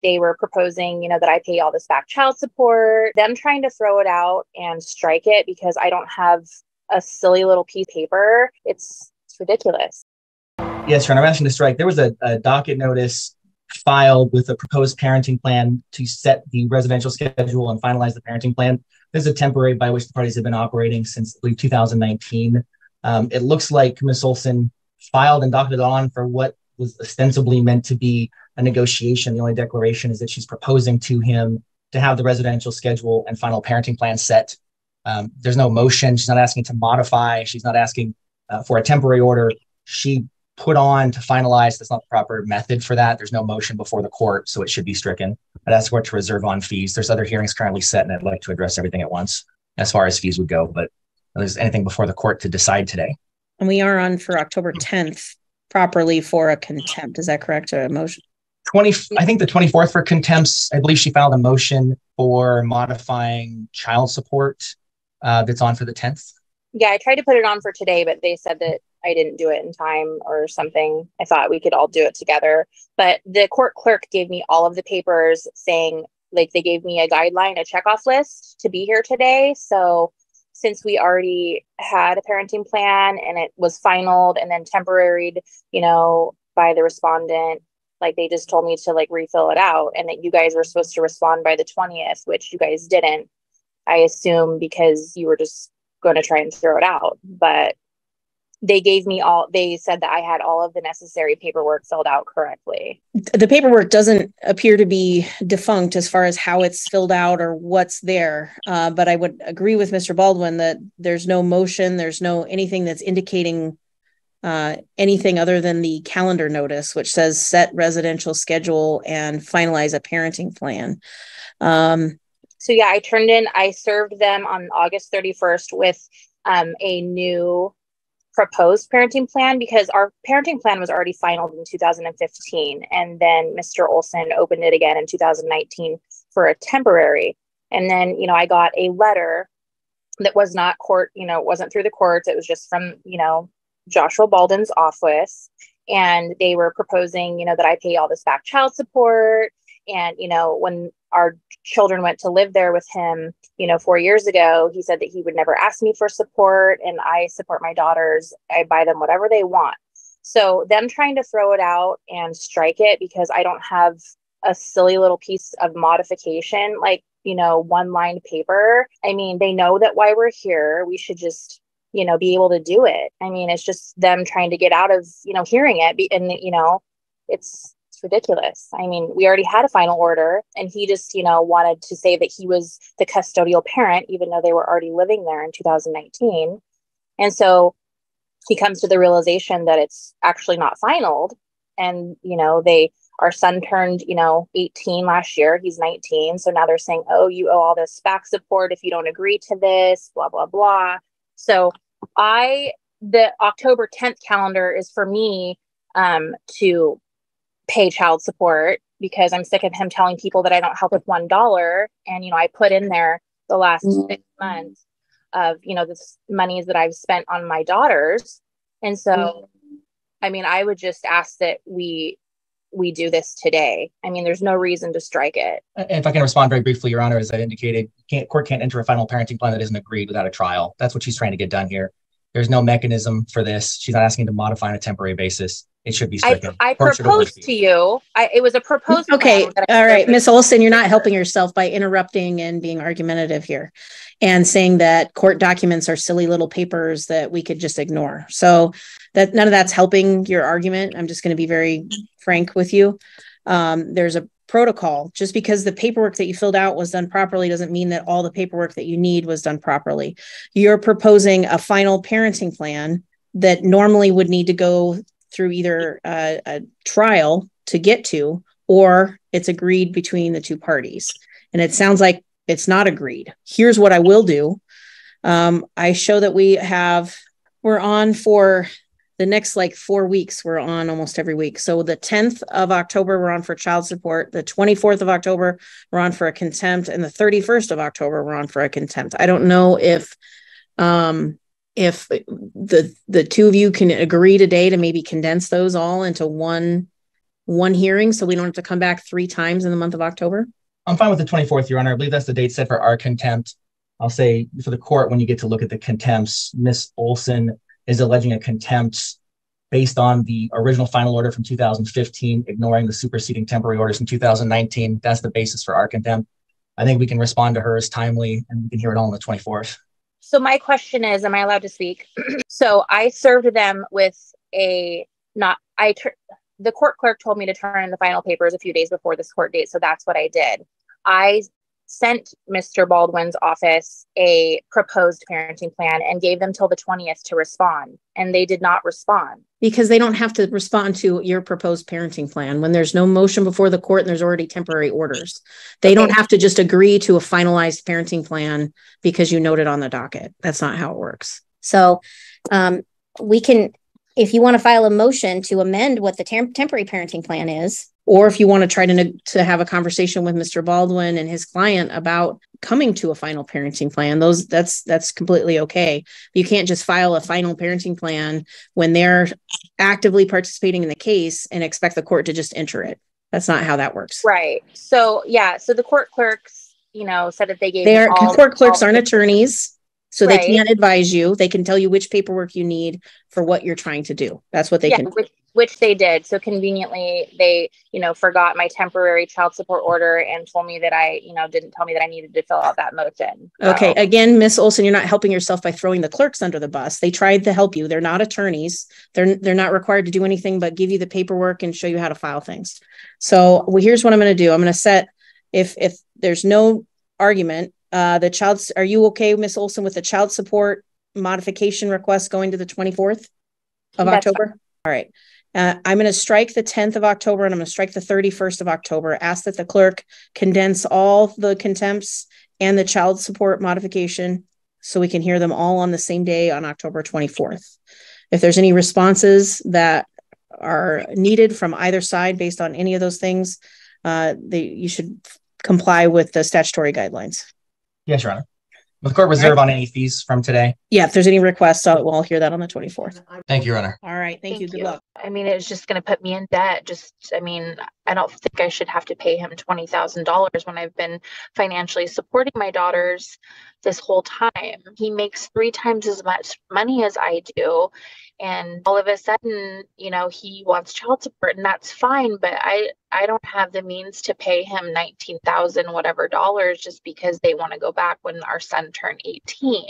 they were proposing, that I pay all this back child support, them trying to throw it out and strike it because I don't have a silly little piece of paper. It's ridiculous. Yes, Sharon, I'm asking to strike. There was a docket notice filed with a proposed parenting plan to set the residential schedule and finalize the parenting plan. This is a temporary by which the parties have been operating since, I believe, 2019. It looks like Miss Olson filed and docketed on for what was ostensibly meant to be a negotiation. The only declaration is that she's proposing to him to have the residential schedule and final parenting plan set. There's no motion. She's not asking to modify. She's not asking for a temporary order. She put on to finalize. That's not the proper method for that. There's no motion before the court, so it should be stricken. I'd ask the court to reserve on fees. There's other hearings currently set, and I'd like to address everything at once as far as fees would go, but there's anything before the court to decide today. And we are on for October 10th properly for a contempt. Is that correct? A motion? I think the 24th for contempts. I believe she filed a motion for modifying child support that's on for the 10th. Yeah, I tried to put it on for today, but they said that I didn't do it in time or something. I thought we could all do it together. But the court clerk gave me all of the papers saying, like, they gave me a guideline, a checkoff list to be here today. So since we already had a parenting plan and it was finalized and then temporaried, by the respondent, like they just told me to like refill it out and that you guys were supposed to respond by the 20th, which you guys didn't, I assume, because you were just going to try and throw it out. But they said that I had all of the necessary paperwork filled out correctly. The paperwork doesn't appear to be defunct as far as how it's filled out or what's there. But I would agree with Mr. Baldwin that there's no motion, there's no anything that's indicating anything other than the calendar notice, which says set residential schedule and finalize a parenting plan. So yeah, I served them on August 31st with a new proposed parenting plan because our parenting plan was already finalized in 2015. And then Mr. Olson opened it again in 2019 for a temporary. And then, I got a letter that was not court, it wasn't through the courts. It was just from, Joshua Baldwin's office. And they were proposing, that I pay all this back child support. And, when our children went to live there with him, 4 years ago, he said that he would never ask me for support, and I support my daughters. I buy them whatever they want. So them trying to throw it out and strike it because I don't have a silly little piece of modification, like, one lined paper. I mean, they know that why we're here, we should just, be able to do it. I mean, it's just them trying to get out of, hearing it. And, it's ridiculous. I mean, we already had a final order and he just, wanted to say that he was the custodial parent, even though they were already living there in 2019. And so he comes to the realization that it's actually not finalized. And, our son turned, 18 last year. He's 19. So now they're saying, oh, you owe all this back support if you don't agree to this, blah, blah, blah. So the October 10th calendar is for me to pay child support because I'm sick of him telling people that I don't help with $1. And, I put in there the last 6 months of, the monies that I've spent on my daughters. And so, I mean, I would just ask that we do this today. I mean, there's no reason to strike it. And if I can respond very briefly, Your Honor, as I indicated, court can't enter a final parenting plan that isn't agreed without a trial. That's what she's trying to get done here. There's no mechanism for this. She's not asking to modify on a temporary basis. It should be stricken. I proposed to you. It was a proposed. Okay. All right. Miss Olson, you're not helping yourself by interrupting and being argumentative here and saying that court documents are silly little papers that we could just ignore. So that none of that's helping your argument. I'm just going to be very frank with you. There's a protocol. Just because the paperwork that you filled out was done properly doesn't mean that all the paperwork that you need was done properly. You're proposing a final parenting plan that normally would need to go through either a trial to get to, or it's agreed between the two parties. And it sounds like it's not agreed. Here's what I will do. I show that we're on for the next 4 weeks. We're on almost every week. So the 10th of October, we're on for child support. The 24th of October, we're on for a contempt. And the 31st of October, we're on for a contempt. I don't know if the two of you can agree today to maybe condense those all into one one hearing so we don't have to come back 3 times in the month of October? I'm fine with the 24th, Your Honor. I believe that's the date set for our contempt. I'll say for the court, when you get to look at the contempts, Miss Olson is alleging a contempt based on the original final order from 2015, ignoring the superseding temporary orders from 2019. That's the basis for our contempt. I think we can respond to her as timely, and we can hear it all on the 24th. So my question is, am I allowed to speak? So I served them with the court clerk told me to turn in the final papers a few days before this court date. So that's what I did. I sent Mr. Baldwin's office a proposed parenting plan and gave them till the 20th to respond. And they did not respond. Because they don't have to respond to your proposed parenting plan when there's no motion before the court and there's already temporary orders. They don't have to just agree to a finalized parenting plan because you noted on the docket. That's not how it works. So we can, if you want to file a motion to amend what the temporary parenting plan is, or if you want to try to have a conversation with Mr. Baldwin and his client about coming to a final parenting plan, that's completely okay. You can't just file a final parenting plan when they're actively participating in the case and expect the court to just enter it. That's not how that works. Right. So yeah. So the court clerks, said that they gave court clerks aren't attorneys. So Right. They can't advise you. They can tell you which paperwork you need for what you're trying to do. That's what they can. Which they did. So conveniently, they, forgot my temporary child support order and told me that didn't tell me that I needed to fill out that motion. So. Okay. Again, Miss Olson, you're not helping yourself by throwing the clerks under the bus. They tried to help you. They're not attorneys. They're not required to do anything but give you the paperwork and show you how to file things. So here's what I'm going to do. I'm going to set, if there's no argument, are you okay, Miss Olson, with the child support modification request going to the 24th of October? Fine. All right. I'm going to strike the 10th of October and I'm going to strike the 31st of October. Ask that the clerk condense all the contempts and the child support modification so we can hear them all on the same day on October 24th. If there's any responses that are needed from either side based on any of those things, you should comply with the statutory guidelines. Yes, Your Honor. Will the court reserve on any fees from today? Yeah, if there's any requests, we'll hear that on the 24th. Thank you, Your Honor. All right. Thank you. Good luck. It's just going to put me in debt. I don't think I should have to pay him $20,000 when I've been financially supporting my daughters this whole time. He makes 3 times as much money as I do. And all of a sudden, he wants child support, and that's fine. But I don't have the means to pay him $19,000 whatever dollars just because they want to go back when our son turned 18.